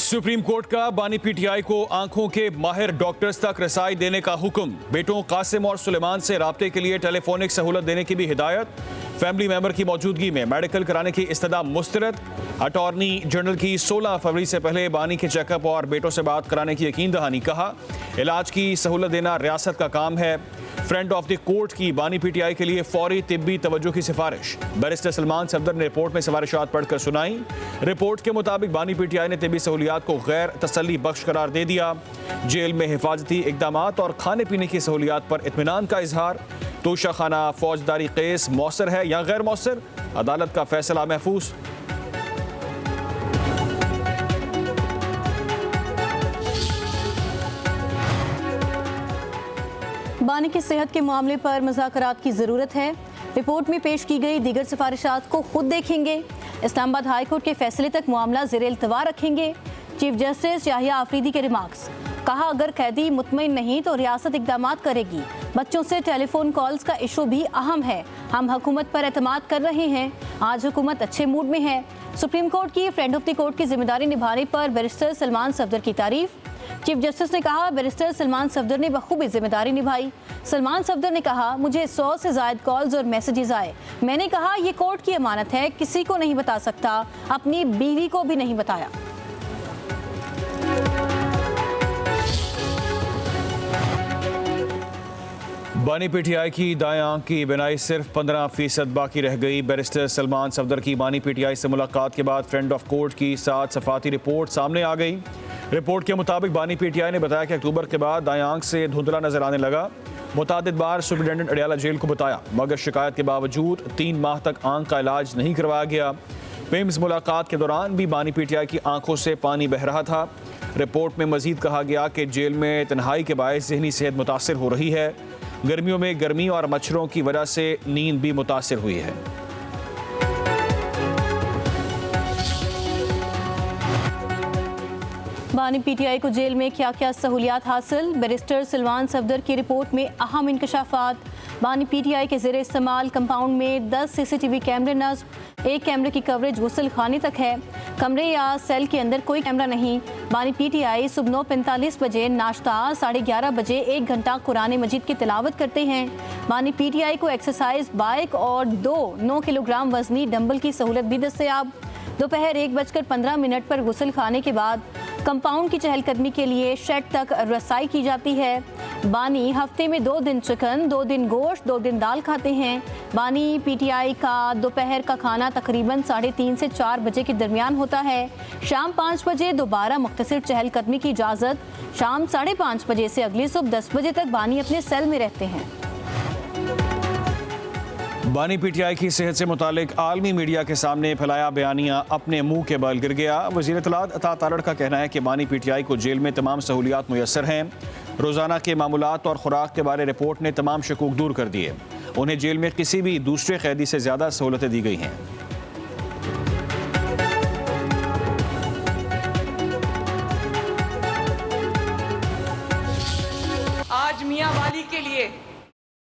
Supreme court का बानी PTI को आंखों के माहिर डॉक्टर्स तक रसाई देने का हुक्म। बेटों कासिम और सुलेमान से राब्ते के लिए टेलीफोनिक सहूलत देने की भी हिदायत। फैमिली मेंबर की मौजूदगी में मेडिकल कराने की इस्तदा मुस्तरद। अटॉर्नी जनरल की 16 फरवरी से पहले बानी के चेकअप और बेटों से बात कराने की यकीन दहानी। कहा इलाज की सहूलत देना रियासत का काम है। फ्रेंड ऑफ द कोर्ट की बानी पीटीआई के लिए फौरी तिब्बी तवज्जो की सिफारिश। बैरिस्टर सलमान सफदर ने रिपोर्ट में सिफारिशात पढ़कर सुनाई। रिपोर्ट के मुताबिक बानी पीटीआई ने तिब्बी सहूलियात को गैर तसल्ली बख्श करार दे दिया। जेल में हिफाजती इकदामात और खाने पीने की सहूलियात पर इत्मीनान का इजहार। तोशाखाना फौजदारी केस मौसर है या गैर मौसर, अदालत का फैसला महफूज। बानी की सेहत के मामले पर मुज़ाकरात की ज़रूरत है। रिपोर्ट में पेश की गई दीगर सिफारिशात को खुद देखेंगे। इस्लामाबाद हाई कोर्ट के फैसले तक मामला ज़ेर-ए-इल्तवा रखेंगे। चीफ जस्टिस याहिया आफरीदी के रिमार्क्स। कहा अगर कैदी मुतमईन नहीं तो रियासत इकदामात करेगी। बच्चों से टेलीफोन कॉल्स का इशू भी अहम है। हम हुकूमत पर एतमाद कर रहे हैं। आज हुकूमत अच्छे मूड में है। सुप्रीम कोर्ट की फ्रेंड ऑफ द कोर्ट की जिम्मेदारी निभाने पर बैरिस्टर सलमान सफदर की तारीफ। चीफ जस्टिस ने कहा बैरिस्टर सलमान सफदर ने बखूबी जिम्मेदारी निभाई। सलमान सफदर ने कहा मुझे 100 से ज़ायद कॉल्स और मैसेजेस आए। मैंने कहा ये कोर्ट की अमानत है, किसी को नहीं बता सकता, अपनी बीवी को भी नहीं बताया। बानी पीटीआई की दाएं आंख की बिनाई सिर्फ 15% बाकी रह गई। बैरिस्टर सलमान सफदर की बानी पीटीआई से मुलाकात के बाद फ्रेंड ऑफ कोर्ट की 7 सफाती रिपोर्ट सामने आ गई। रिपोर्ट के मुताबिक बानी पीटीआई ने बताया कि अक्टूबर के बाद दाएं आंख से धुंधला नजर आने लगा। मुतादिद बार सुप्रिटेंडेंट अडियाला जेल को बताया, मगर शिकायत के बावजूद 3 माह तक आंख का इलाज नहीं करवाया गया। पेम्स मुलाकात के दौरान भी बानी पीटीआई की आंखों से पानी बह रहा था। रिपोर्ट में मजीद कहा गया कि जेल में तन्हाई के बायस ज़हनी सेहत मुतासर हो रही है। गर्मियों में गर्मी और मच्छरों की वजह से नींद भी मुतासर हुई है। बानी पीटीआई को जेल में क्या क्या सहूलियात हासिल। बैरिस्टर सलमान सफदर की रिपोर्ट में अहम इंकशाफात। बानी पीटीआई के ज़ेरे इस्तेमाल कंपाउंड में 10 सीसीटीवी कैमरे नस्ब। एक कैमरे की कवरेज गुसल खाने तक है। कमरे या सेल के अंदर कोई कैमरा नहीं। बानी पीटीआई सुबह 9:45 बजे नाश्ता, 11:30 बजे 1 घंटा कुरान मजीद की तिलावत करते हैं। बानी पीटीआई को एक्सरसाइज बाइक और 2 9 किलोग्राम वजनी डंबल की सहूलत भी दस्तयाब। दोपहर 1:15 पर गुसल खाने के बाद कंपाउंड की चहलकदमी के लिए शेड तक रसाई की जाती है। बानी हफ्ते में 2 दिन चिकन, 2 दिन गोश्त, 2 दिन दाल खाते हैं। बानी पीटीआई का दोपहर का खाना तकरीबन 3:30 से 4 बजे के दरमियान होता है। शाम 5 बजे दोबारा मुख्तसर चहलकदमी की इजाज़त। शाम 5:30 बजे से अगली सुबह 10 बजे तक बानी अपने सेल में रहते हैं। बानी पीटीआई की सेहत से मुतालिक आलमी मीडिया के सामने फैलाया बयानिया अपने मुंह के बल गिर गया। वज़ीर इत्तलात अता तारड़ का कहना है कि बानी पीटीआई को जेल में तमाम सहूलियात मुयस्सर हैं। रोज़ाना के मामूलात और खुराक के बारे रिपोर्ट ने तमाम शकूक दूर कर दिए। उन्हें जेल में किसी भी दूसरे कैदी से ज़्यादा सहूलतें दी गई हैं। आज मियां वाली के लिए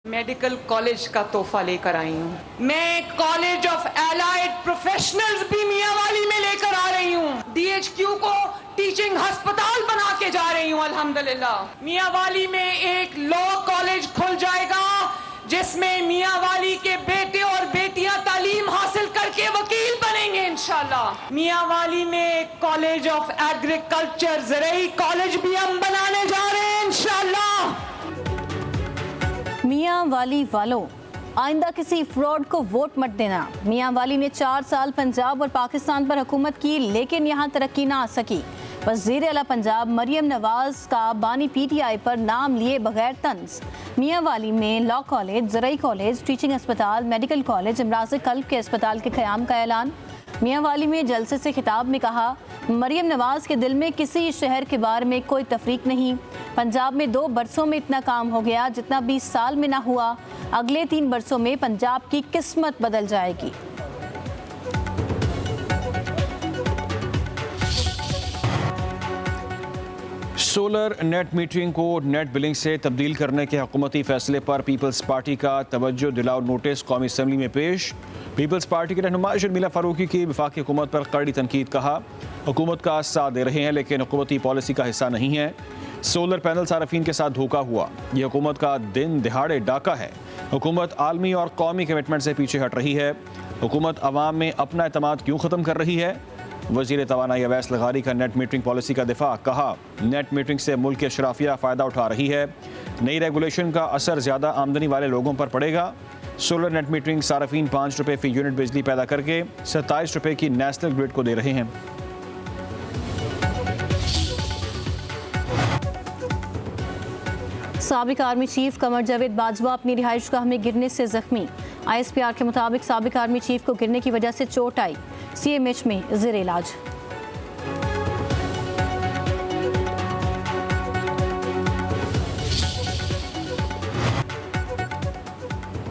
मेडिकल कॉलेज का तोहफा लेकर आई हूँ। मैं कॉलेज ऑफ एलाइड प्रोफेशनल्स भी मियां वाली में लेकर आ रही हूँ। डीएचक्यू को टीचिंग अस्पताल बना के जा रही हूँ अल्हम्दुलिल्लाह। मियां वाली में एक लॉ कॉलेज खुल जाएगा जिसमें मियां वाली के बेटे और बेटियां तालीम हासिल करके वकील बनेंगे इंशाल्लाह। मियां वाली में एक कॉलेज ऑफ एग्रीकल्चर ज़रई कॉलेज भी हम बनाने जा रहे हैं इंशाल्लाह। मियां वाली वालों, आइंदा किसी फ्रॉड को वोट मत देना। मियां वाली ने 4 साल पंजाब और पाकिस्तान पर हुकूमत की, लेकिन यहाँ तरक्की ना आ सकी। वज़ीर आला पंजाब मरियम नवाज का बानी पीटीआई पर नाम लिए बगैर तंज। मियां वाली में लॉ कॉलेज, ज़रई कॉलेज, टीचिंग अस्पताल, मेडिकल कॉलेज, इमराज़ कल्ब के अस्पताल के क़याम का ऐलान। मियां वाली में जलसे से खिताब में कहा मरियम नवाज के दिल में किसी शहर के बारे में कोई तफरीक नहीं। पंजाब में 2 बरसों में इतना काम हो गया जितना 20 साल में ना हुआ। अगले 3 बरसों में पंजाब की किस्मत बदल जाएगी। सोलर नेट मीटरिंग को नेट बिलिंग से तब्दील करने के हुकूमती फैसले पर पीपल्स पार्टी का तवज्जो दिलाओ नोटिस कौमी असम्बली में पेश। पीपल्स पार्टी के रहनुमा शर्मिला फारूकी की वफाकी हुकूमत पर कड़ी तनकीद। कहा हुकूमत का साथ दे रहे हैं लेकिन हुकूमती पॉलिसी का हिस्सा नहीं है। सोलर पैनल सार्फिन के साथ धोखा हुआ। यह हुकूमत का दिन दिहाड़े डाका है। हुकूमत आलमी और कौमी कमिटमेंट से पीछे हट रही है। हुकूमत अवाम में अपना एतमाद क्यों ख़त्म कर रही है? वज़ीर तवानाई अवैस लगारी का नेट मीटरिंग पॉलिसी का दिफा। कहा, नेट मीटरिंग से मुल्क की अशराफिया फ़ायदा उठा रही है। नई रेगुलेशन का असर ज़्यादा आमदनी वाले लोगों पर पड़ेगा। सोलर नेट मीटरिंग सार्फिन 5 रुपये फ़ी यूनिट बिजली पैदा करके 27 रुपये की नेशनल ग्रिड को दे रहे हैं। साबिक आर्मी चीफ कमर जावेद बाजवा अपनी रिहाइशगाह में गिरने से जख्मी। ISPR के मुताबिक साबिक आर्मी चीफ को गिरने की वजह से चोट आई। CMH में ज़ेरे इलाज।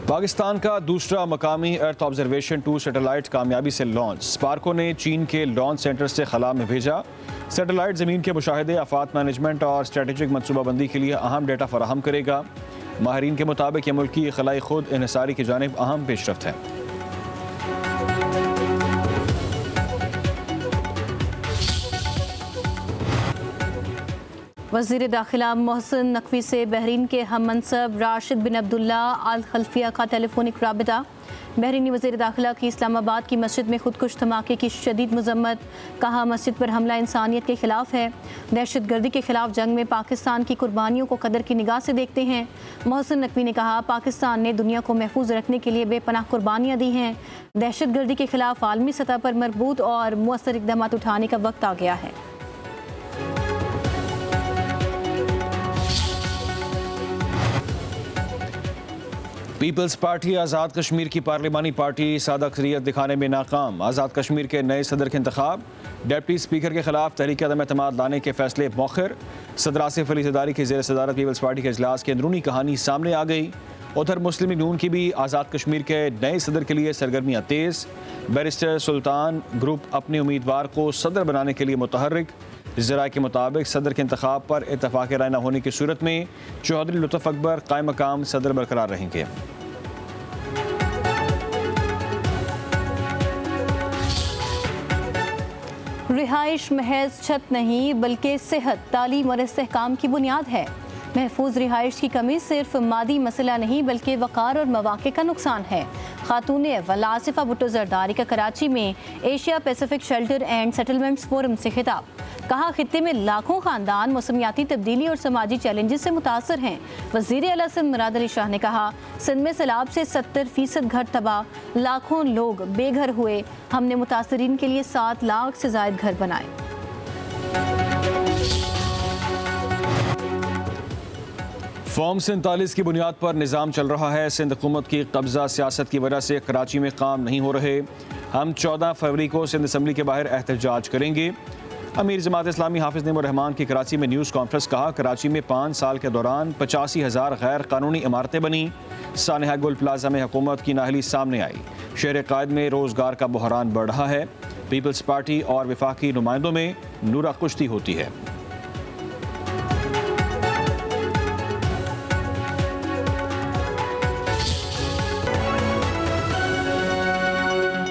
पाकिस्तान का दूसरा मकामी अर्थ ऑब्जर्वेशन 2 सैटेलाइट कामयाबी से लॉन्च। स्पार्को ने चीन के लॉन्च सेंटर से खला में भेजा। सैटेलाइट ज़मीन के मुशाहिदे, आफात मैनेजमेंट और स्ट्रेटेजिक मनसूबाबंदी के लिए अहम डेटा फराहम करेगा। माहिरीन के मुताबिक यह मुल्क की खलाई खुद इन्हिसारी की जानिब अहम पेशरफ्त है। वज़ीर दाखिला मोहसिन नकवी से बहरीन के हम मनसब राशिद बिन अब्दुल्ला अल खल्फिया का टेलीफोनिक राबिता। बहरीनी वज़ीर दाखिला की इस्लामाबाद की मस्जिद में खुदकुश धमाके की शदीद मजम्मत। कहा, मस्जिद पर हमला इंसानियत के खिलाफ है। दहशत गर्दी के खिलाफ जंग में पाकिस्तान की कुर्बानियों को कदर की निगाह से देखते हैं। मोहसिन नकवी ने कहा, पाकिस्तान ने दुनिया को महफूज रखने के लिए बेपनाह कुर्बानियाँ दी हैं। दहशत गर्दी के खिलाफ आलमी सतह पर मरबूत और मुअस्सर इक़दाम उठाने का वक्त आ गया है। पीपल्स पार्टी आज़ाद कश्मीर की पार्लिमानी पार्टी सादा अक्सरियत दिखाने में नाकाम। आज़ाद कश्मीर के नए सदर के इंतखाब। डिप्टी स्पीकर के खिलाफ तहरीक अदम एतमाद लाने के फैसले मौखर। सदर आसिफ अली ज़रदारी की ज़ेर सदारत पीपल्स पार्टी के इजलास की अंदरूनी कहानी सामने आ गई। उधर मुस्लिम लीग नून की भी आज़ाद कश्मीर के नए सदर के लिए सरगर्मियाँ तेज़। बैरिस्टर सुल्तान ग्रुप अपने उम्मीदवार को सदर बनाने के लिए मुतहर्रिक। ज़राए के मुताबिक सदर के इंतखाब पर इत्तफाक़ राय न होने की सूरत में चौधरी लुत्फ़ अकबर कायम मकाम सदर बरकरार रहेंगे। रिहाइश महज छत नहीं बल्कि सेहत, तालीम और इस्तेहकाम की बुनियाद है। महफूज रिहाइश की कमी सिर्फ मादी मसला नहीं बल्कि वक़ार और मौक़े का नुकसान है। खातून अव्वल आसिफा भुट्टो ज़रदारी का कराची में Asia Pacific shelter and settlements forum से खिताब। कहा, खित्ते में लाखों ख़ानदान मौसमियाती तब्दीली और समाजी चैलेंजेस से मुतासर हैं। वज़ीर आला सिंध मुराद अली शाह ने कहा, सिंध में सैलाब से 70% घर तबाह, लाखों लोग बेघर हुए। हमने मुतासरीन के लिए 7 लाख से ज़ायद घर बनाए। फॉर्म 47 की बुनियाद पर निज़ाम चल रहा है। सिंध हुकूमत की कब्जा सियासत की वजह से कराची में काम नहीं हो रहे। हम 14 फरवरी को सिंध असम्बली के बाहर एहतजाज करेंगे। अमीर जमात इस्लामी हाफिज़ नईमुर रहमान की कराची में न्यूज़ कॉन्फ्रेंस। कहा, कराची में 5 साल के दौरान 85,000 गैर कानूनी इमारतें बनी। सानेहा गुल प्लाजा में हुकूमत की नाअहली सामने आई। शहर कायद में रोज़गार का बहरान बढ़ रहा है। पीपल्स पार्टी और वफाकी नुमाइंदों में नूरा कुश्ती होती है।